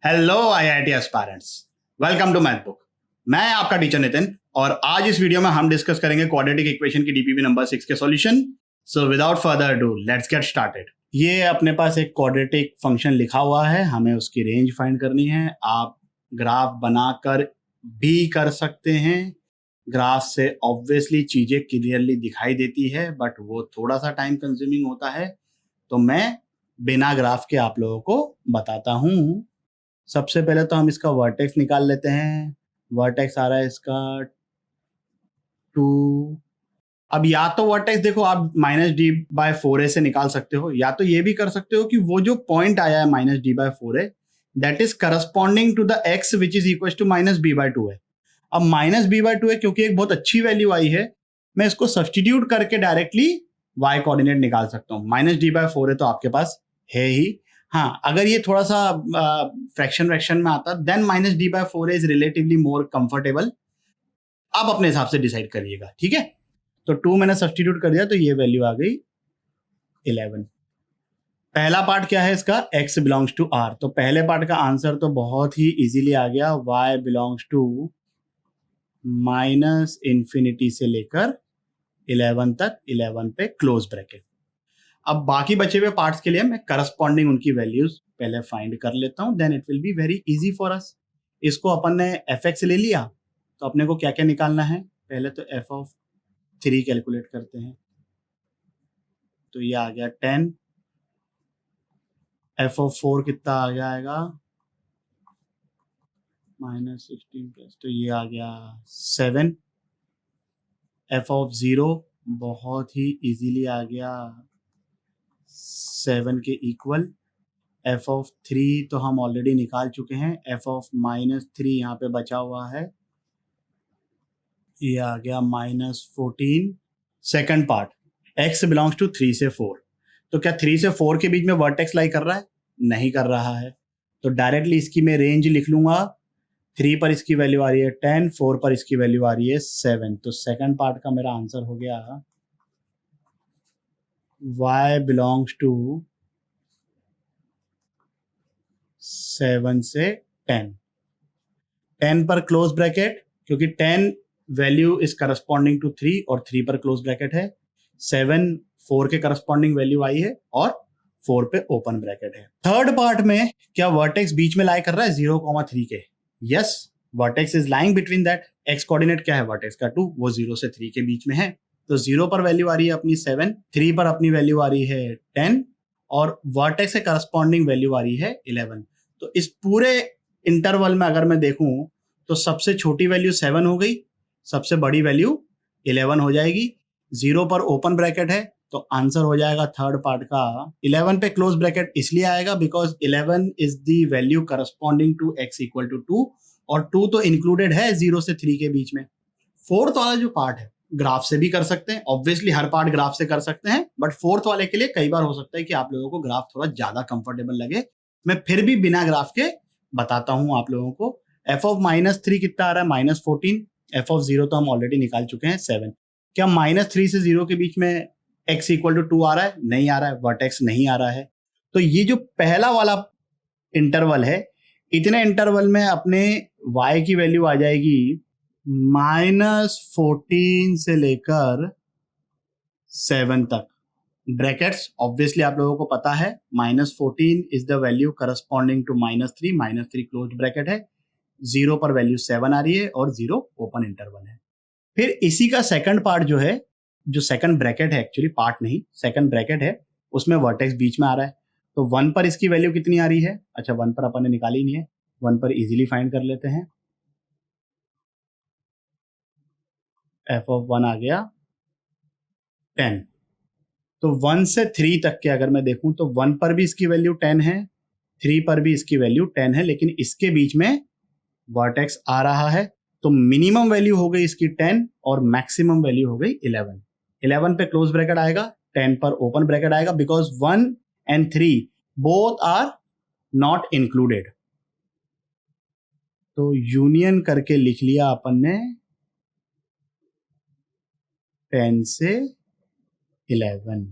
Hello IIT aspirants, welcome to math book. मैं आपका teacher Nitin और आज इस वीडियो में हम डिस्कस करेंगे क्वाड्रेटिक इक्वेशन की डीपीपी नंबर 6 के solution. So without further ado let's get started. ये अपने पास एक क्वाड्रेटिक फंक्शन लिखा हुआ है, हमें उसकी रेंज फाइंड करनी है। आप ग्राफ बनाकर भी कर सकते हैं। ग्राफ से ऑब्वियसली चीजें क्लियरली दिखाई देती है, बट वो थोड़ा सा टाइम कंज्यूमिंग होता है, तो मैं बिना ग्राफ के आप लोगों को बताता हूँ। सबसे पहले तो हम इसका वर्टेक्स निकाल लेते हैं। वर्टेक्स आ रहा है इसका 2। अब या तो वर्टेक्स देखो आप -d/4a से निकाल सकते हो, या तो ये भी कर सकते हो कि वो जो पॉइंट आया है -d/4a that is corresponding to the x which is equal to -b/2a। अब -b/2a क्योंकि एक बहुत अच्छी वैल्यू आई है, मैं इसको सब्सटीट्यूट करके डायरेक्टली y कोऑर्डिनेट निकाल सकता हूँ। -d/4a तो आपके पास है ही। हाँ, अगर ये थोड़ा सा फ्रैक्शन में आता then -d/4a is relatively more comfortable. आप अपने हिसाब से डिसाइड करिएगा, ठीक है। तो 2 मैंने सब्सटीट्यूट कर दिया तो ये वैल्यू आ गई 11। पहला पार्ट क्या है इसका, x बिलोंग्स टू r। तो पहले पार्ट का आंसर तो बहुत ही इजीली आ गया, y बिलोंग्स टू -∞ से लेकर 11 तक, 11 पे क्लोज ब्रैकेट। अब बाकी बचे हुए पार्ट्स के लिए मैं करस्पॉन्डिंग उनकी वैल्यूज पहले फाइंड कर लेता हूं, then it will be very easy for us. इसको अपन ने fx ले लिया, तो अपने को क्या क्या निकालना है। पहले तो f(3) कैलकुलेट करते हैं, तो ये आ गया 10। f(4) कितना आ जाएगा, -16+, तो ये आ गया 7। f(0) बहुत ही इजीली आ गया 7 के इक्वल। f(3) तो हम ऑलरेडी निकाल चुके हैं। f(-3) यहाँ पे बचा हुआ है, ये आ गया -14। Second part, x belongs to 3 से 4। तो क्या 3 से 4 के बीच में वर्टेक्स लाई कर रहा है? नहीं कर रहा है, तो डायरेक्टली इसकी मैं रेंज लिख लूंगा। 3 पर इसकी वैल्यू आ रही है 10, 4 पर इसकी वैल्यू आ रही है 7। तो सेकंड पार्ट का मेरा आंसर हो गया y बिलोंग्स टू 7 से 10। 10 पर क्लोज ब्रैकेट, क्योंकि 10 वैल्यू इज करस्पॉन्डिंग टू 3 और 3 पर क्लोज ब्रैकेट है। 7 4 के करस्पॉन्डिंग वैल्यू आई है और 4 पे ओपन ब्रैकेट है। थर्ड पार्ट में क्या वर्टेक्स बीच में लाई कर रहा है 0,3 के? Yes, vertex is lying between that. X coordinate क्या है वर्टेक्स का? 2, वो 0 से 3 के बीच में है। तो 0 पर वैल्यू आ रही है अपनी 7, 3 पर अपनी वैल्यू आ रही है 10 और वर्टेक्स से करस्पॉन्डिंग वैल्यू आ रही है 11। तो इस पूरे इंटरवल में अगर मैं देखूं तो सबसे छोटी वैल्यू 7 हो गई, सबसे बड़ी वैल्यू 11 हो जाएगी। 0 पर ओपन ब्रैकेट है, तो आंसर हो जाएगा थर्ड पार्ट का 11 पे क्लोज ब्रैकेट इसलिए आएगा because 11 is the value corresponding to x equal to 2 और 2 तो इंक्लूडेड है 0 से 3 के बीच में। फोर्थ वाला जो पार्ट है ग्राफ से भी कर सकते हैं, ऑब्वियसली हर पार्ट ग्राफ से कर सकते हैं, बट फोर्थ वाले के लिए कई बार हो सकता है कि आप लोगों को ग्राफ थोड़ा ज्यादा कंफर्टेबल लगे। मैं फिर भी बिना ग्राफ के बताता हूं आप लोगों को। f(-3) कितना आ रहा है? -14। f(0) तो हम ऑलरेडी निकाल चुके हैं 7। क्या -3 से 0 के बीच में x इक्वल टू 2 आ रहा है? नहीं आ रहा है, वर्टेक्स नहीं आ रहा है। तो ये जो पहला वाला इंटरवल है, इतने इंटरवल में अपने y की वैल्यू आ जाएगी -14 से लेकर 7 तक। ब्रैकेट्स ऑब्वियसली आप लोगों को पता है, -14 is the value corresponding to -3, -3 close bracket है। 0 पर वैल्यू 7 आ रही है और 0 ओपन इंटरवल है। फिर इसी का सेकंड पार्ट जो है, जो सेकंड ब्रैकेट है, एक्चुअली पार्ट नहीं सेकंड ब्रैकेट है, उसमें वर्टेक्स बीच में आ रहा है। तो 1 पर इसकी वैल्यू कितनी आ रही है? अच्छा, 1 पर अपन ने निकाली नहीं है, 1 पर इजीली फाइंड कर लेते हैं। f(1) आ गया 10। तो 1 से 3 तक के अगर मैं देखूं तो 1 पर भी इसकी वैल्यू 10 है, 3 पर भी इसकी वैल्यू 10 है, लेकिन इसके बीच में वर्टेक्स आ रहा है। तो मिनिमम वैल्यू हो गई इसकी 10 और मैक्सिमम वैल्यू हो गई 11। 11 पे क्लोज ब्रैकेट आएगा, 10 पर ओपन ब्रैकेट आएगा, because 1 and 3 both are not included. तो यूनियन करके लिख लिया अपन ने 10 से 11।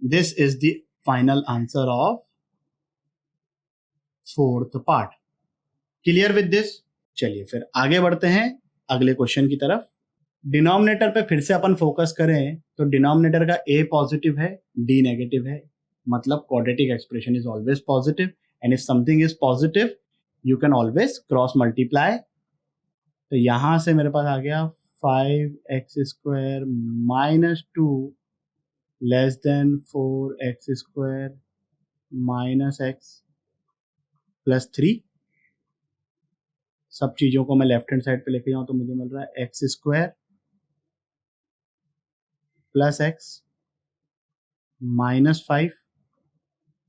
This is the final answer of 4th part. Clear with this? चलिए फिर आगे बढ़ते हैं अगले क्वेश्चन की तरफ। डिनोमिनेटर पे फिर से अपन फोकस करें तो डिनोमिनेटर का a पॉजिटिव है, d नेगेटिव है, मतलब quadratic expression is always positive and if something is positive you can always cross multiply. तो यहां से मेरे पास आ गया 5x² minus 2 less than 4x² minus x plus 3। सब चीजों को मैं लेफ्ट हैंड साइड पे लेके जाऊं तो मुझे मिल रहा है x² plus x minus 5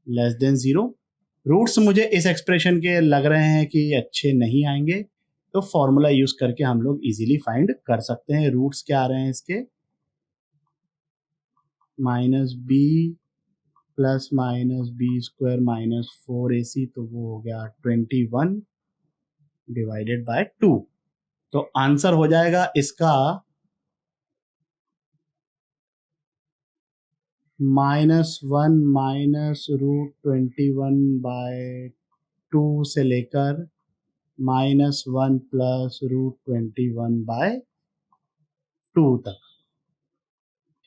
less than 0। Roots मुझे इस एक्सप्रेशन के लग रहे हैं कि अच्छे नहीं आएंगे, तो फॉर्मूला यूज करके हम लोग इजीली फाइंड कर सकते हैं। रूट्स क्या आ रहे हैं इसके, minus b plus minus b² minus 4ac, तो वो हो गया 21 डिवाइडेड बाय 2। तो आंसर हो जाएगा इसका -1 माइनस √21 बाय 2 से लेकर -1 प्लस √21 बाय 2 तक।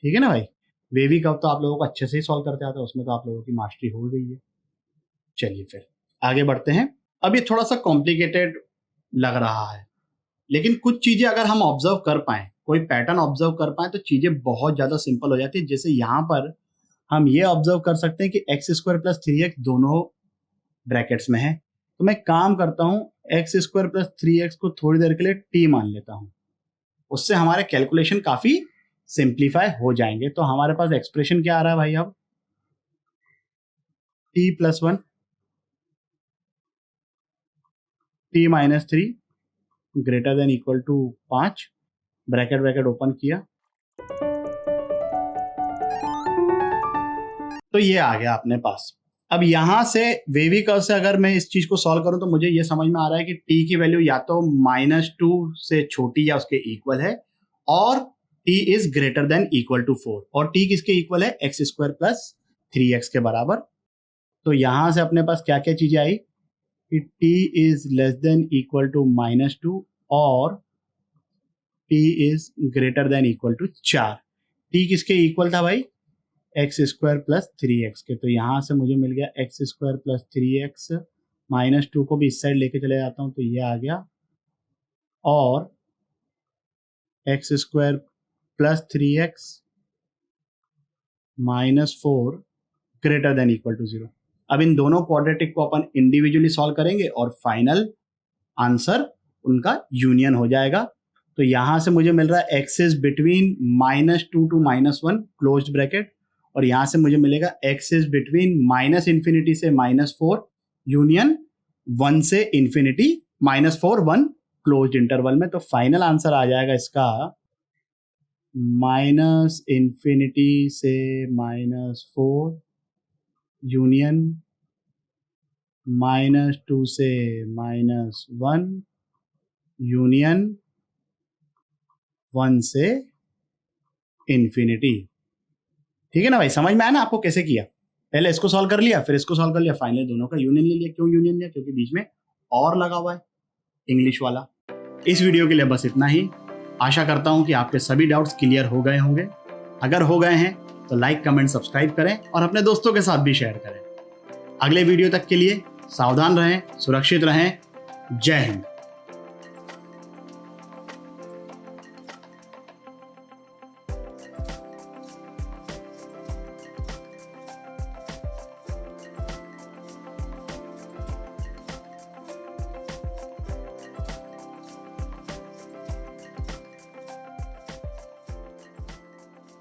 ठीक है ना भाई? वेवी कर्व तो आप लोगों को अच्छे से ही सॉल्व करते आता है, उसमें तो आप लोगों की मास्टरी हो गई है। चलिए फिर आगे बढ़ते हैं। अब ये थोड़ा सा कॉम्प्लिकेटेड लग रहा है, लेकिन कुछ चीजें अगर हम ऑब्जर्व कर पाए, कोई पैटर्न ऑब्जर्व कर पाए, तो चीजें बहुत ज्यादा सिंपल हो जाती है। जैसे यहाँ पर हम ये ऑब्जर्व कर सकते हैं कि x² प्लस 3x दोनों ब्रैकेट्स में है। तो मैं काम करता हूं, x² प्लस 3x को थोड़ी देर के लिए t मान लेता हूं, उससे हमारे कैलकुलेशन काफी सिंप्लीफाई हो जाएंगे। तो हमारे पास एक्सप्रेशन क्या आ रहा है भाई, अब t plus 1 t minus 3 greater than equal to 5, bracket open किया, तो ये आ गया अपने पास। अब यहां से वेवी कर्व से अगर मैं इस चीज को सॉल्व करूं तो मुझे ये समझ में आ रहा है कि t की वैल्यू या तो -2 से छोटी या उसके इक्वल है, और t is greater than equal to 4, और t किसके इक्वल है, x² प्लस 3x के बराबर। तो यहां से अपने पास क्या क्या चीजें आई कि t is less than equal to -2 और t is greater than equal to 4। t किसके इक्वल था भाई, x² प्लस 3x के। तो यहां से मुझे मिल गया x² प्लस 3x, -2 को भी इस साइड लेके चले जाता हूं तो ये आ गया, और x² plus 3x minus 4 greater than equal to 0। अब इन दोनों क्वाड्रेटिक को अपन इंडिविजुअली सॉल्व करेंगे और फाइनल आंसर उनका यूनियन हो जाएगा। तो यहां से मुझे मिल रहा है x is between -2 to -1 closed bracket, और यहां से मुझे मिलेगा x इज बिटवीन -∞ से -4 यूनियन 1 से इन्फिनिटी -4 1 क्लोज्ड इंटरवल में। तो फाइनल आंसर आ जाएगा इसका -∞ से -4 यूनियन -2 से -1 यूनियन 1 से इन्फिनिटी। ठीक है ना भाई? समझ में आया ना आपको कैसे किया? पहले इसको सॉल्व कर लिया, फिर इसको सॉल्व कर लिया, फाइनली दोनों का यूनियन ले लिया। क्यों यूनियन लिया? क्योंकि बीच में और लगा हुआ है इंग्लिश वाला। इस वीडियो के लिए बस इतना ही। आशा करता हूं कि आपके सभी डाउट्स क्लियर हो गए होंगे। अगर हो गए हैं तो लाइक, कमेंट, सब्सक्राइब करें और अपने दोस्तों के साथ भी शेयर करें। अगले वीडियो तक के लिए सावधान रहें, सुरक्षित रहें। जय हिंद।